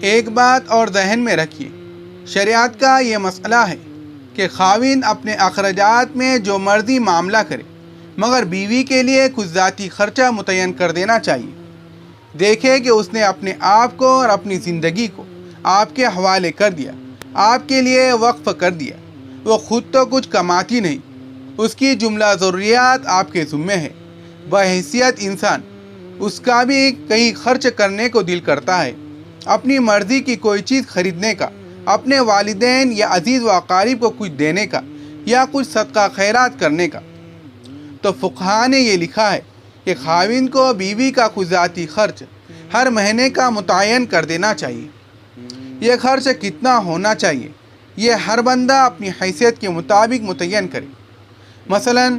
ایک بات اور ذہن میں رکھیے، شریعت کا یہ مسئلہ ہے کہ خاوند اپنے اخراجات میں جو مرضی معاملہ کرے، مگر بیوی کے لیے کچھ ذاتی خرچہ متعین کر دینا چاہیے۔ دیکھے کہ اس نے اپنے آپ کو اور اپنی زندگی کو آپ کے حوالے کر دیا، آپ کے لیے وقف کر دیا۔ وہ خود تو کچھ کماتی نہیں، اس کی جملہ ضروریات آپ کے ذمے ہے۔ بحیثیت انسان اس کا بھی کہیں خرچ کرنے کو دل کرتا ہے، اپنی مرضی کی کوئی چیز خریدنے کا، اپنے والدین یا عزیز و اقارب کو کچھ دینے کا یا کچھ صدقہ خیرات کرنے کا۔ تو فقہا نے یہ لکھا ہے کہ خاوند کو بیوی کا کچھ ذاتی خرچ ہر مہینے کا متعین کر دینا چاہیے۔ یہ خرچ کتنا ہونا چاہیے یہ ہر بندہ اپنی حیثیت کے مطابق متعین کرے۔ مثلا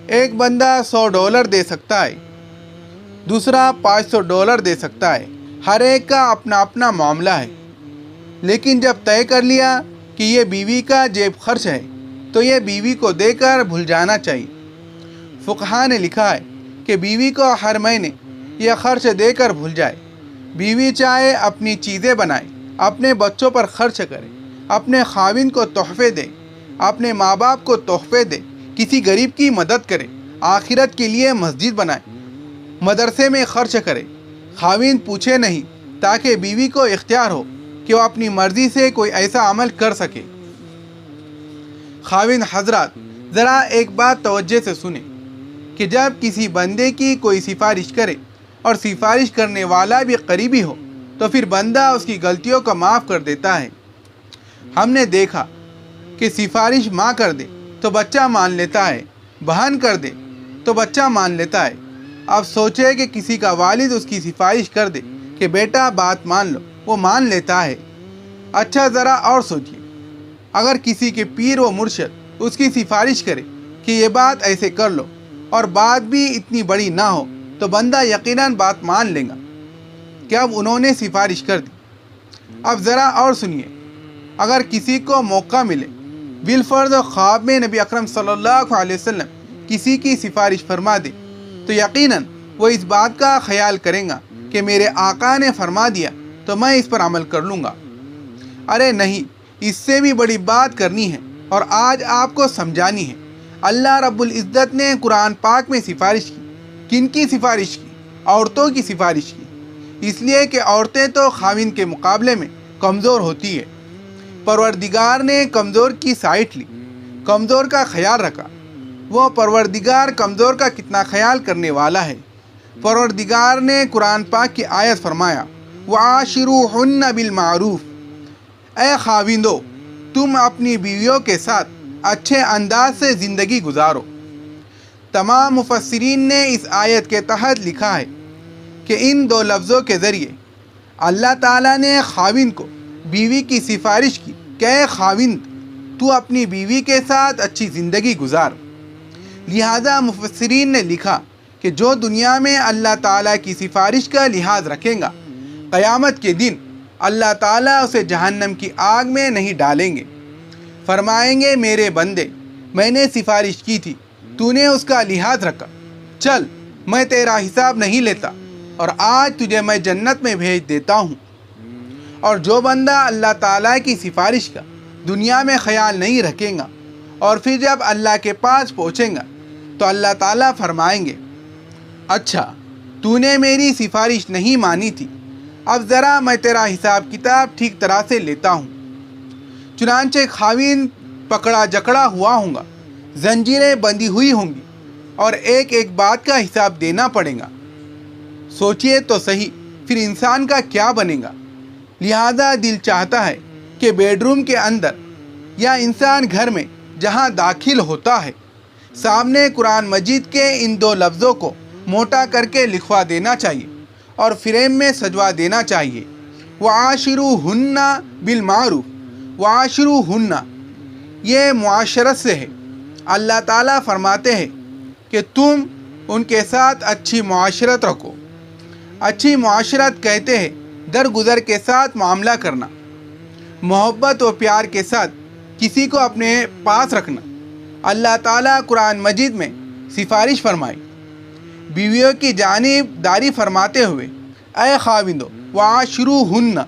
ایک بندہ $100 دے سکتا ہے، دوسرا $500 دے سکتا ہے، ہر ایک کا اپنا اپنا معاملہ ہے۔ لیکن جب طے کر لیا کہ یہ بیوی کا جیب خرچ ہے تو یہ بیوی کو دے کر بھول جانا چاہیے۔ فقہا نے لکھا ہے کہ بیوی کو ہر مہینے یہ خرچ دے کر بھول جائے۔ بیوی چاہے اپنی چیزیں بنائے، اپنے بچوں پر خرچ کرے، اپنے خاوند کو تحفے دے، اپنے ماں باپ کو تحفے دے، کسی غریب کی مدد کرے، آخرت کے لیے مسجد بنائے، مدرسے میں خرچ کرے، خاوند پوچھے نہیں، تاکہ بیوی کو اختیار ہو کہ وہ اپنی مرضی سے کوئی ایسا عمل کر سکے۔ خاوند حضرات ذرا ایک بات توجہ سے سنیں کہ جب کسی بندے کی کوئی سفارش کرے اور سفارش کرنے والا بھی قریبی ہو تو پھر بندہ اس کی غلطیوں کو معاف کر دیتا ہے۔ ہم نے دیکھا کہ سفارش ماں کر دے تو بچہ مان لیتا ہے، بہن کر دے تو بچہ مان لیتا ہے۔ اب سوچے کہ کسی کا والد اس کی سفارش کر دے کہ بیٹا بات مان لو، وہ مان لیتا ہے۔ اچھا ذرا اور سوچیے، اگر کسی کے پیر و مرشد اس کی سفارش کرے کہ یہ بات ایسے کر لو اور بات بھی اتنی بڑی نہ ہو تو بندہ یقیناً بات مان لے گا کہ اب انہوں نے سفارش کر دی۔ اب ذرا اور سنیے، اگر کسی کو موقع ملے بالفرض خواب میں نبی اکرم صلی اللہ علیہ وسلم کسی کی سفارش فرما دے تو یقیناً وہ اس بات کا خیال کریں گا کہ میرے آقا نے فرما دیا تو میں اس پر عمل کر لوں گا۔ ارے نہیں، اس سے بھی بڑی بات کرنی ہے اور آج آپ کو سمجھانی ہے۔ اللہ رب العزت نے قرآن پاک میں سفارش کی۔ کن کی سفارش کی؟ عورتوں کی سفارش کی، اس لیے کہ عورتیں تو خاوند کے مقابلے میں کمزور ہوتی ہے۔ پروردگار نے کمزور کی سائٹ لی، کمزور کا خیال رکھا۔ وہ پروردگار کمزور کا کتنا خیال کرنے والا ہے۔ پروردگار نے قرآن پاک کی آیت فرمایا وَعَاشِرُوهُنَّ بِالْمَعْرُوفِ، اے خاوندو تم اپنی بیویوں کے ساتھ اچھے انداز سے زندگی گزارو۔ تمام مفسرین نے اس آیت کے تحت لکھا ہے کہ ان دو لفظوں کے ذریعے اللہ تعالیٰ نے خاوند کو بیوی کی سفارش کی کہ اے خاوند تو اپنی بیوی کے ساتھ اچھی زندگی گزار۔ لہذا مفسرین نے لکھا کہ جو دنیا میں اللہ تعالیٰ کی سفارش کا لحاظ رکھیں گا، قیامت کے دن اللہ تعالیٰ اسے جہنم کی آگ میں نہیں ڈالیں گے۔ فرمائیں گے میرے بندے، میں نے سفارش کی تھی، تو نے اس کا لحاظ رکھا، چل میں تیرا حساب نہیں لیتا اور آج تجھے میں جنت میں بھیج دیتا ہوں۔ اور جو بندہ اللہ تعالیٰ کی سفارش کا دنیا میں خیال نہیں رکھیں گا اور پھر جب اللہ کے پاس پہنچیں گا تو اللہ تعالیٰ فرمائیں گے اچھا تو نے میری سفارش نہیں مانی تھی، اب ذرا میں تیرا حساب کتاب ٹھیک طرح سے لیتا ہوں۔ چنانچہ خاوند پکڑا جکڑا ہوا ہوں گا، زنجیریں بندھی ہوئی ہوں گی اور ایک ایک بات کا حساب دینا پڑے گا۔ سوچئے تو صحیح پھر انسان کا کیا بنے گا۔ لہذا دل چاہتا ہے کہ بیڈ روم کے اندر یا انسان گھر میں جہاں داخل ہوتا ہے سامنے قرآن مجید کے ان دو لفظوں کو موٹا کر کے لکھوا دینا چاہیے اور فریم میں سجوا دینا چاہیے، وَعَاشِرُوهُنَّ بِالْمَعْرُوفِ۔ وَعَاشِرُوهُنَّ یہ معاشرت سے ہے۔ اللہ تعالیٰ فرماتے ہیں کہ تم ان کے ساتھ اچھی معاشرت رکھو۔ اچھی معاشرت کہتے ہیں درگزر کے ساتھ معاملہ کرنا، محبت و پیار کے ساتھ کسی کو اپنے پاس رکھنا۔ اللہ تعالیٰ قرآن مجید میں سفارش فرمائی، بیویوں کی جانب داری فرماتے ہوئے اے خاوندو وعاشروہن،